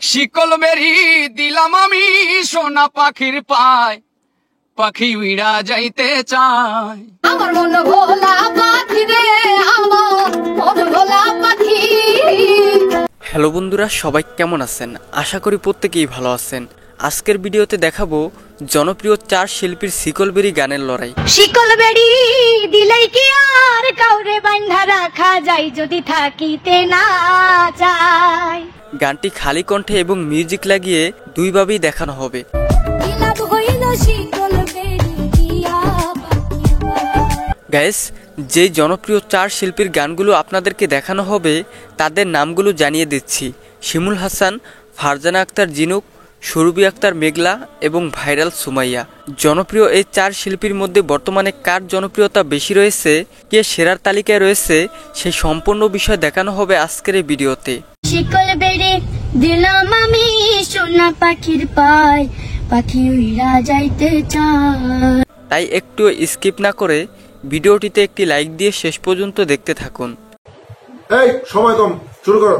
শিকল বেরি দিলাম আমি সোনা পাখির পায়, পাখি উইড়া যাইতে চায়। আমার মন ভোলা পাখি রে, আমার মন ভোলা পাখি। হ্যালো বন্ধুরা, সবাই কেমন আছেন? আশা করি প্রত্যেকেই ভালো আছেন। আজকের ভিডিওতে দেখাবো জনপ্রিয় 4 শিল্পীর শিকল বেরি গানের লড়াই। শিকল বেরি দিলেই কি আর কাউরে বাঁধা রাখা যায়, যদি থাকিতে না চায়। গানটি খালি কণ্ঠে এবং মিউজিক লাগিয়ে দুইভাবেই দেখানো হবে। গাইস, যে জনপ্রিয় 4 শিল্পীর গানগুলো আপনাদেরকে দেখানো হবে তাদের নামগুলো জানিয়ে দিচ্ছি। শিমুল হাসান, ফারজানা আক্তার জিনুক, সুরভি আক্তার মেঘলা এবং ভাইরাল সুমাইয়া। জনপ্রিয় এই 4 শিল্পীর মধ্যে বর্তমানে কার জনপ্রিয়তা বেশি রয়েছে, কে সেরার তালিকায় রয়েছে, সেই সম্পূর্ণ বিষয় দেখানো হবে আজকের এই ভিডিওতে। শিকল বেরি দিলাম আমি সোনা পাখির পায়, পাখি উইড়া যাইতে চায়। তাই একটু স্কিপ না করে ভিডিওটিতে একটি লাইক দিয়ে শেষ পর্যন্ত দেখতে থাকুন। এই সময় কম, শুরু করো।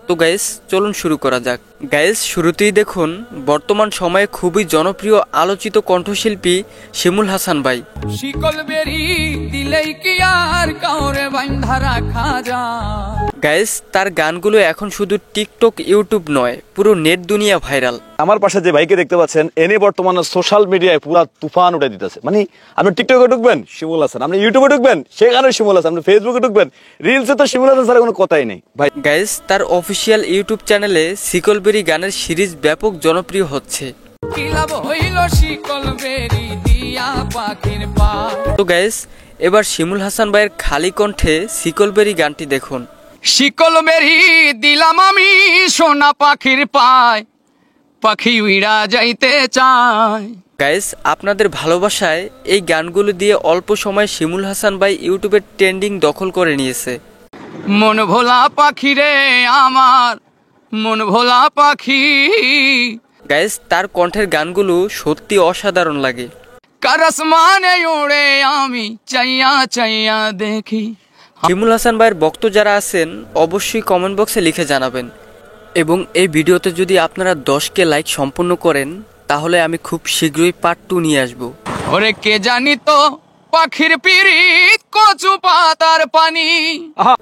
তো গাইস, চলুন শুরু করা যাক। গাইস, শুরুতেই দেখুন বর্তমান সময়ে খুবই জনপ্রিয় আলোচিত কণ্ঠশিল্পী শিমুল হাসান ভাই। শিকল বেরি দিলেই কি আর কাউরে বাঁধা রাখা যায়। গাইস, তার গানগুলো এখন শুধু টিকটক ইউটিউব নয়, পুরো নেট দুনিয়া ভাইরাল। আমার পাশে যে ভাইকে দেখতে পাচ্ছেন, এনে বর্তমানে সোশ্যাল মিডিয়ায় পুরা তুফান উঠে দিতেছে। মানে আপনি টিকটকে ঢুকবেন শিমুল হাসান, আপনি ইউটিউবে ঢুকবেন সেখানে শিমুল হাসান, আপনি ফেসবুকে ঢুকবেন রিলসে তো শিমুল হাসান ছাড়া কোনো কথাই নেই ভাই। গাইস, তার অফিসিয়াল ইউটিউব চ্যানেলে শিকল বেরি গানের সিরিজ ব্যাপক জনপ্রিয় হচ্ছে। কি লাভ হইল শিকল বেরি দিয়া পাখির পায়। তো গাইস, এবার শিমুল হাসান ভাইয়ের খালি কণ্ঠে শিকল বেরি গানটি দেখুন। শিকল বেরি দিলাম আমি সোনা পাখির পায়, পাখি উইড়া যাইতে চায়। গাইস, আপনাদের ভালোবাসায় এই গানগুলো দিয়ে অল্প সময় শিমুল হাসান ভাই ইউটিউবের ট্রেন্ডিং দখল করে নিয়েছে। মন ভোলা পাখি রে আমার, মন ভোলা পাখি। গাইস, তার কণ্ঠের গানগুলো সত্যি অসাধারণ লাগে। কারসমানে উড়ে আমি চাইয়া চাইয়া দেখি। শিমুল হাসান ভাইয়ের ভক্ত যারা আছেন অবশ্যই কমেন্ট বক্সে লিখে জানাবেন। এবং এই ভিডিওতে যদি আপনারা 10K লাইক সম্পূর্ণ করেন তাহলে আমি খুব শীঘ্রই পার্ট 2 নিয়ে আসব। ওরে কে জানি তো পাখির পিরিত কচু পাতার পানি।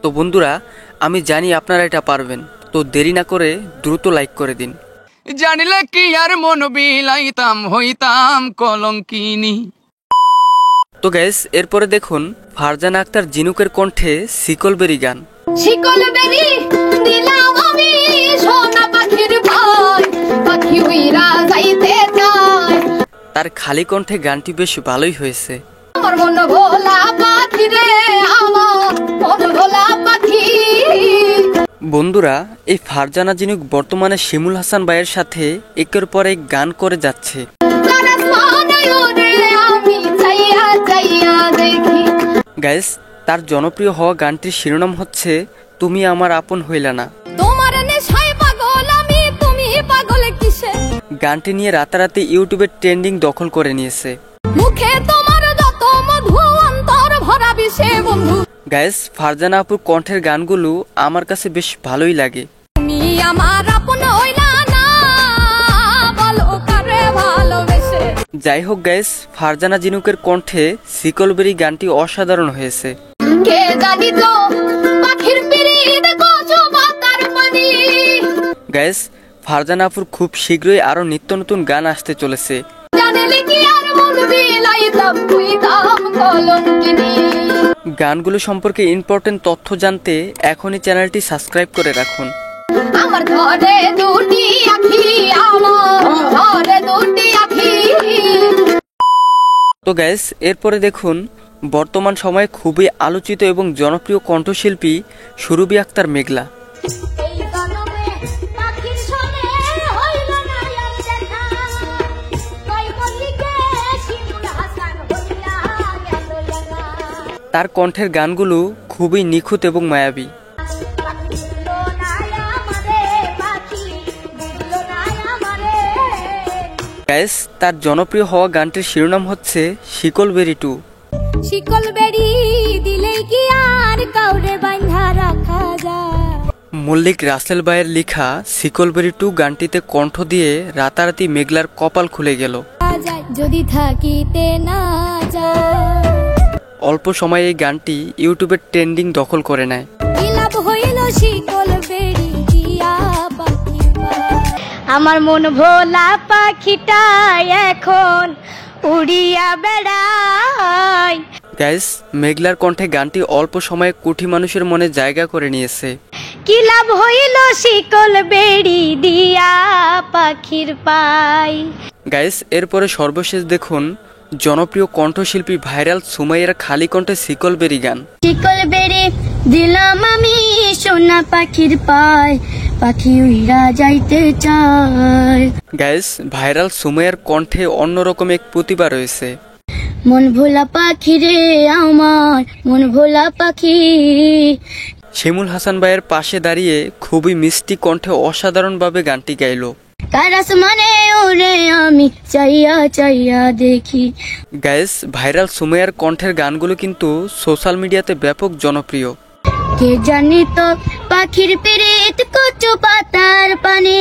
তো বন্ধুরা, আমি জানি আপনারা এটা পারবেন, তো দেরি না করে দ্রুত লাইক করে দিন। জানিলে কি আর মন বিলাইতাম, হইতাম কলঙ্কিনী। তো গাইস, এরপরে দেখুন ফারজানা আক্তার জিনুকের কণ্ঠে শিকল বেরি গান। শিকল বেরি দিলাম আমি সোনা পাখির পায়, পাখি উইড়া যাইতে চায়। তার খালি কণ্ঠে গানটি বেশ ভালোই হয়েছে। আমার মন ভোলা পাখি রে, আমার মন ভোলা পাখি। বন্ধুরা, এই ফারজানা জিনুক বর্তমানে শিমুল হাসান ভাইয়ের সাথে একের পর এক গান করে যাচ্ছে। গাইস, তার জনপ্রিয় হওয়া গানটির শিরোনাম হচ্ছে তুমি আমার আপন হইলা না। তোমার নেশায় পাগল আমি, তুমি পাগল কিসে? গানটি নিয়ে রাতারাতি ইউটিউবের ট্রেন্ডিং দখল করে নিয়েছে। মুখে তোমার যত মধু, অন্তর ভরা বিষে বন্ধু। গাইস, ফারজানা আপুর কণ্ঠের গানগুলো আমার কাছে বেশ ভালোই লাগে। তুমি আমার আপন হইলা না, বলো কারে ভালোবেসে। যাই হোক গাইস, ফারজানা জিনুকের কণ্ঠে শিকল বেরি গানটি অসাধারণ হয়েছে। কে জানি তো পাখির পিরিত কচু পাতার পানি। গাইস, ফারজানা আপুর খুব শীঘ্রই আরো নিত্য নতুন গান আসতে চলেছে। জানিলে কি আর মন বিলাইতাম, হইতাম কলঙ্কিনী। গানগুলো সম্পর্কে ইম্পর্টেন্ট তথ্য জানতে এখনই চ্যানেলটি সাবস্ক্রাইব করে রাখুন। আমার ঘরে দুটি আখি, আমার ঘরে দুটি আখি। তো গাইস, এরপরে দেখুন বর্তমান সময়ে খুবই আলোচিত এবং জনপ্রিয় কণ্ঠশিল্পী সুরভি আক্তার মেঘলা। তার কণ্ঠের গানগুলো খুবই নিখুঁত এবং মায়াবী। গাইস, তার জনপ্রিয় হওয়া গানটির শিরোনাম হচ্ছে শিকল বেরি 2। শিকল বেরি দিলেই কি আর কাউরে বাঁধা রাখা যায়। মল্লিক রাসেল ভাইয়ের লেখা শিকলবেরি 2 গানটিতে কণ্ঠ দিয়ে রাতারাতি মেঘলার কপাল খুলে গেল। যায় যদি থাকিতে না যায়, অল্প সময়ে এই গানটি ইউটিউবের ট্রেন্ডিং দখল করে নেয়। কি লাভ হইল শিকল বেড়ি দিয়া পাখি পায়। আমার মন ভোলা পাখিটা এখন উড়িয়া বেড়ায়। গাইস, মেঘলার কণ্ঠে গানটি অল্প সময়ে কোটি মানুষের মনে জায়গা করে নিয়েছে। কি লাভ হইল শিকল বেড়ি দিয়া পাখির পায়। গাইস, এরপরে সর্বশেষ দেখুন জনপ্রিয় কণ্ঠশিল্পী ভাইরাল সুমাইয়ার খালি কণ্ঠে শিকলবেরি গান। শিকল বেড়ে দিলাম আমি সোনা পাখির পায়, পাখি উইরা যাইতে চায়। গাইস, ভাইরাল সুমাইয়ার কণ্ঠে অন্যরকম এক প্রতিভা রয়েছে। মন ভোলা পাখি রে আমার, মন ভোলা পাখি। শিমুল হাসান ভাইয়ের পাশে দাঁড়িয়ে খুবই মিষ্টি কণ্ঠে অসাধারণভাবে গানটি গাইল। কার আসমানে ওরে আমি চাইয়া চাইয়া দেখি। গাইস, ভাইরাল সুমাইয়ার কণ্ঠের গানগুলো কিন্তু সোশ্যাল মিডিয়াতে ব্যাপক জনপ্রিয়। কে জানি তো পাখির পেরেত কচু পাতার পানি।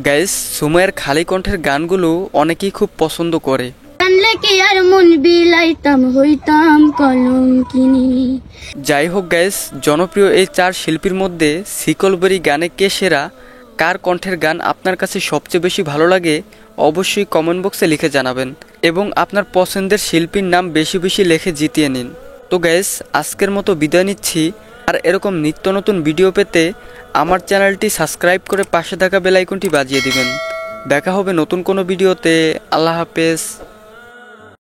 গাইস, সুমাইয়ার খালি কণ্ঠের গানগুলো অনেকেই খুব পছন্দ করে। জানলে কি আর মন বিলাইতাম, হইতাম কলঙ্কিনী। যাই হোক গাইস, জনপ্রিয় এই 4 শিল্পীর মধ্যে শিকলবেরি গানে কে সেরা, কার কণ্ঠের গান আপনার কাছে সবচেয়ে বেশি ভালো লাগে অবশ্যই কমেন্ট বক্সে লিখে জানাবেন এবং আপনার পছন্দের শিল্পীর নাম বেশি বেশি লিখে জিতিয়ে নিন। তো গাইস, আজকের মতো বিদায় নিচ্ছি। আর এরকম নিত্য নতুন ভিডিও পেতে আমার চ্যানেলটি সাবস্ক্রাইব করে পাশে থাকা বেল আইকনটি বাজিয়ে দিবেন। দেখা হবে নতুন কোনো ভিডিওতে। আল্লাহ হাফেজ।